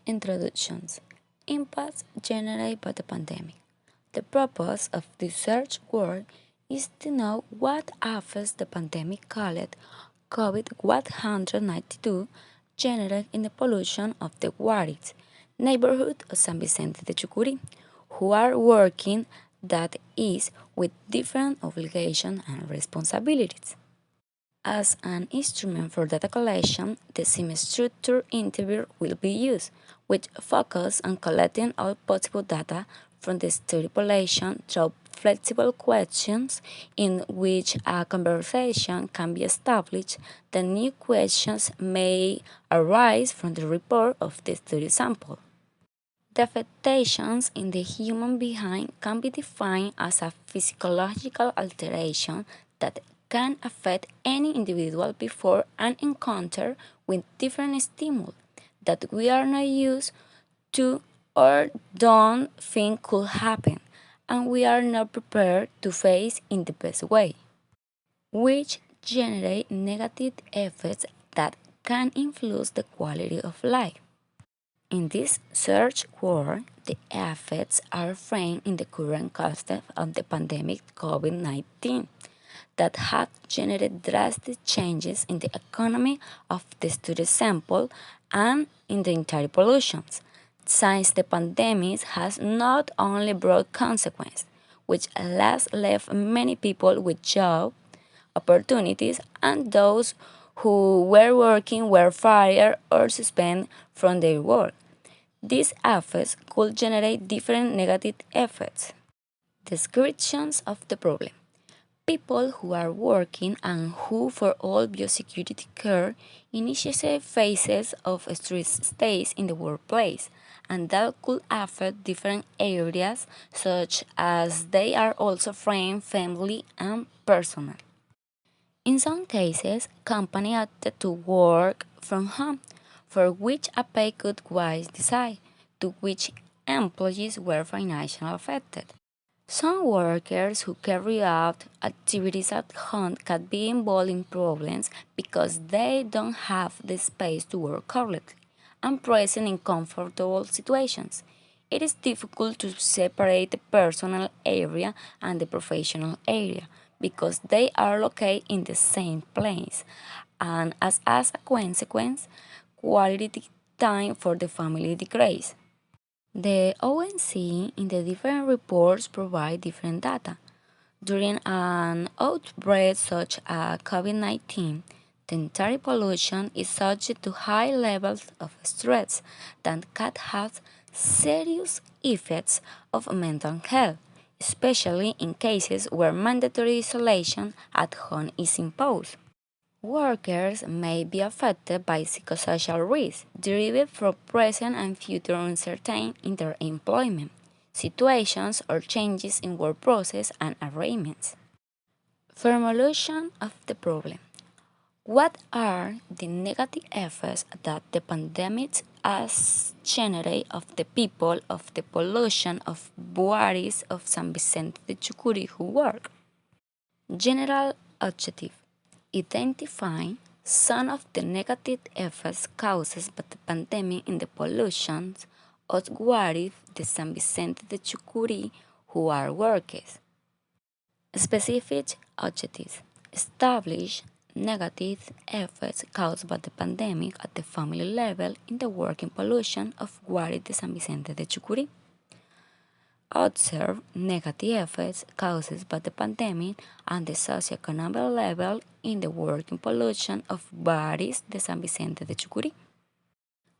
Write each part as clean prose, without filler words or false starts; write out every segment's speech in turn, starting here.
Introductions. Impacts generated by the pandemic. The purpose of this search work is to know what affects the pandemic called COVID-192 generated in the pollution of the Guaris neighborhood of San Vicente de Chucurí, who are working that is with different obligations and responsibilities. As an instrument for data collection, the semi-structured interview will be used, which focus on collecting all possible data from the study population through flexible questions in which a conversation can be established. The new questions may arise from the report of the study sample. The affectations in the human being can be defined as a physiological alteration that can affect any individual before an encounter with different stimuli that we are not used to or don't think could happen, and we are not prepared to face in the best way, which generate negative effects that can influence the quality of life. In this search world, the effects are framed in the current context of the pandemic COVID-19 that have generated drastic changes in the economy of the study sample and in the entire pollutions, since the pandemic has not only brought consequences, which has left many people with job opportunities and those who were working were fired or suspended from their work. These effects could generate different negative effects. Descriptions of the problem. People who are working and who for all biosecurity care initiate phases of stress states in the workplace, and that could affect different areas such as they are also framed family and personal. In some cases, companies opted to work from home, for which a pay cut was decided, to which employees were financially affected. Some workers who carry out activities at home can be involved in problems because they don't have the space to work correctly and present in comfortable situations. It is difficult to separate the personal area and the professional area because they are located in the same place, and as a consequence, quality time for the family decreases. The ONC in the different reports provide different data. During an outbreak such as COVID-19, the entire population is subject to high levels of stress that can have serious effects of mental health, especially in cases where mandatory isolation at home is imposed. Workers may be affected by psychosocial risks derived from present and future uncertainty in their employment situations or changes in work process and arrangements. Formulation of the problem. What are the negative effects that the pandemic has generated of the people of the pollution of Buaris of San Vicente de Chucurí who work? General objective. Identifying some of the negative effects caused by the pandemic in the pollution of Guarif de San Vicente de Chucurí who are workers. Specific objectives. Establish negative effects caused by the pandemic at the family level in the working pollution of Guarif de San Vicente de Chucurí. Observe negative effects caused by the pandemic and the socioeconomic level in the working pollution of Baris de San Vicente de Chucurí.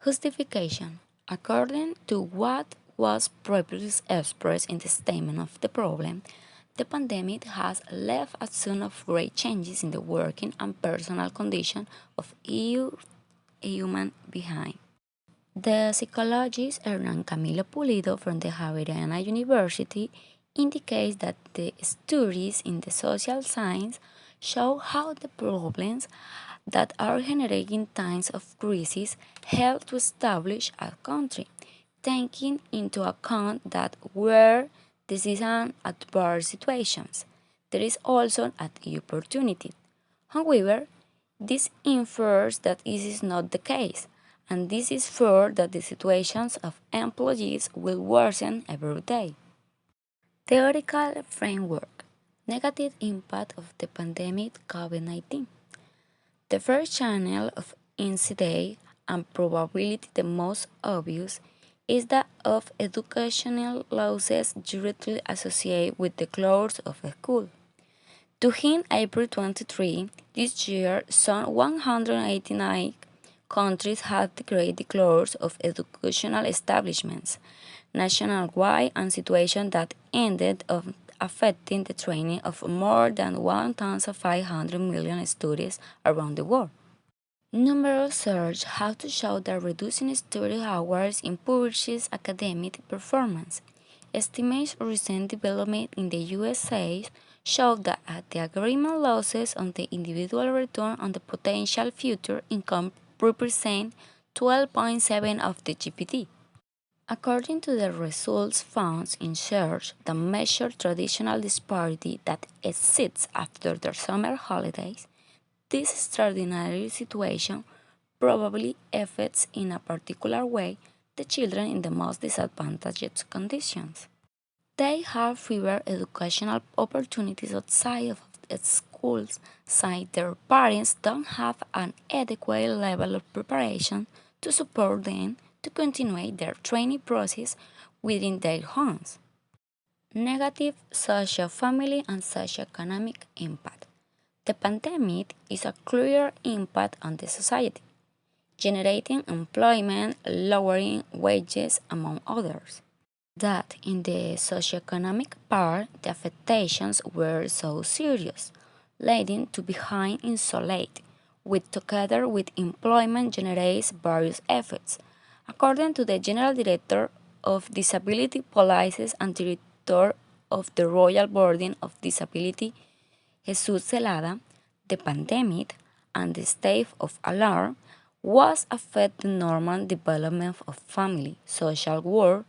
Justification. According to what was previously expressed in the statement of the problem, the pandemic has left a ton of great changes in the working and personal condition of EU human behind. The psychologist Hernan Camilo Pulido from the Javeriana University indicates that the studies in the social science show how the problems that are generated in times of crisis help to establish a country, taking into account that where this is an adverse situations, there is also an opportunity. However, this infers that this is not the case, and this is fear that the situations of employees will worsen every day. Theoretical framework: negative impact of the pandemic COVID-19. The first channel of incident, and probably the most obvious, is that of educational losses directly associated with the close of a school. To hit April 23 this year, some 189 countries have declared the close of educational establishments nationwide, and situations that ended up affecting the training of more than 1,500 million students around the world. Numerous research have to show that reducing study hours improves academic performance. Estimates of recent development in the USA show that the agreement losses on the individual return on the potential future income represent 12.7 of the GPD. According to the results found in research that measure traditional disparity that exists after the summer holidays, this extraordinary situation probably affects in a particular way the children in the most disadvantaged conditions. They have fewer educational opportunities outside of schools, since their parents don't have an adequate level of preparation to support them to continue their training process within their homes. Negative social, family, and socioeconomic impact. The pandemic is a clear impact on the society, generating employment, lowering wages, among others. That in the socioeconomic part, the affectations were so serious, leading to being isolated, which together with employment generates various effects. According to the General Director of Disability Policies and Director of the Royal Board of Disability, Jesus Celada, the pandemic and the state of alarm was affect the normal development of family, social work,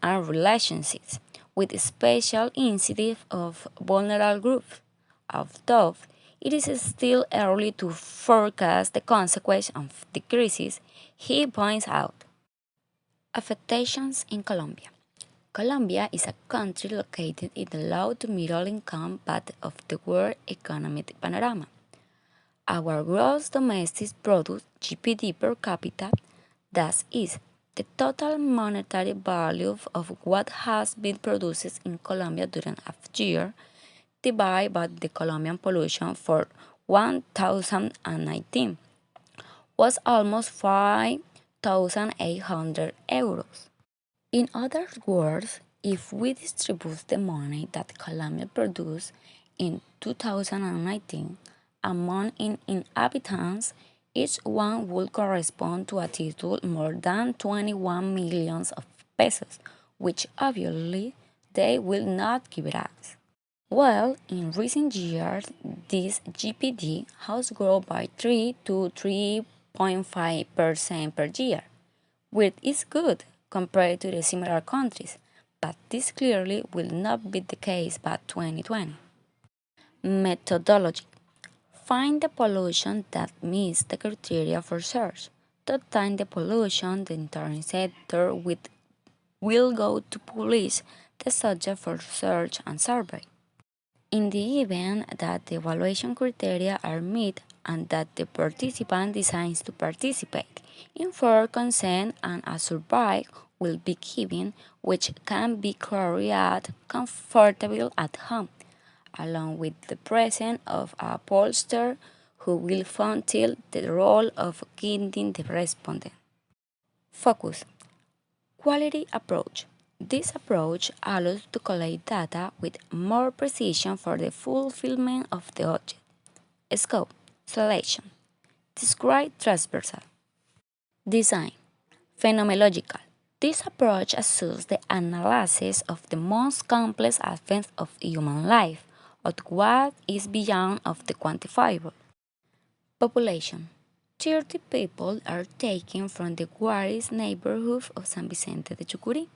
and relationships, with special incentive of vulnerable groups. Although it is still early to forecast the consequences of the crisis, he points out. Affectations in Colombia. Colombia is a country located in the low to middle income part of the world economic panorama. Our gross domestic product (GPD) per capita, that is, the total monetary value of what has been produced in Colombia during a year, divided by the Colombian population for 2019, was almost 5,800 euros. In other words, if we distribute the money that Colombia produced in 2019 among inhabitants, each one would correspond to a total more than 21 millions of pesos, which obviously they will not give us. Well, in recent years, this GPD has grown by 3 to 3.5% per year, which is good compared to the similar countries, but this clearly will not be the case by 2020. Methodology: find the pollution that meets the criteria for search. To obtain the pollution, the interceptor will go to publish the subject for search and survey. In the event that the evaluation criteria are met and that the participant decides to participate, informed consent and a survey will be given, which can be carried out comfortably at home, along with the presence of a pollster who will fulfill the role of guiding the respondent. Focus: quality approach. This approach allows to collect data with more precision for the fulfillment of the object. Scope: selection. Describe: transversal. Design: phenomenological. This approach assumes the analysis of the most complex aspects of human life, of what is beyond of the quantifiable. Population: 30 people are taken from the Guaris neighborhood of San Vicente de Chucurí.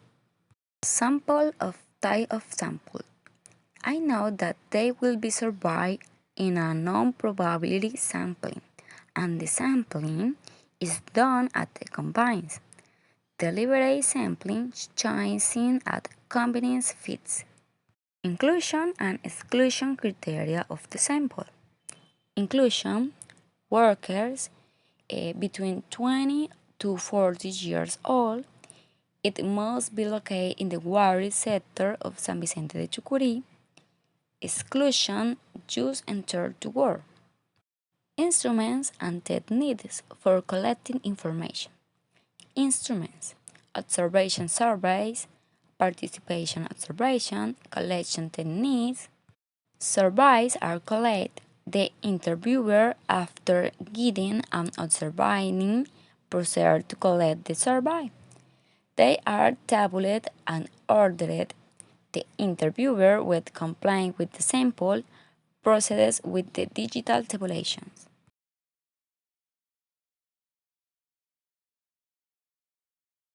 Sample of type of sample. I know that they will be surveyed in a non-probability sampling, and the sampling is done at the combines. Deliberate sampling choosing at convenience fits. Inclusion and exclusion criteria of the sample. Inclusion workers between 20 to 40 years old. It must be located in the water sector of San Vicente de Chucurí. Exclusion just entered to work. Instruments and techniques for collecting information. Instruments: observation surveys, participation observation, collection techniques. Surveys are collected. The interviewer, after getting an observing procedure to collect the survey. They are tabulated and ordered. The interviewer, when complying with the sample, proceeds with the digital tabulations.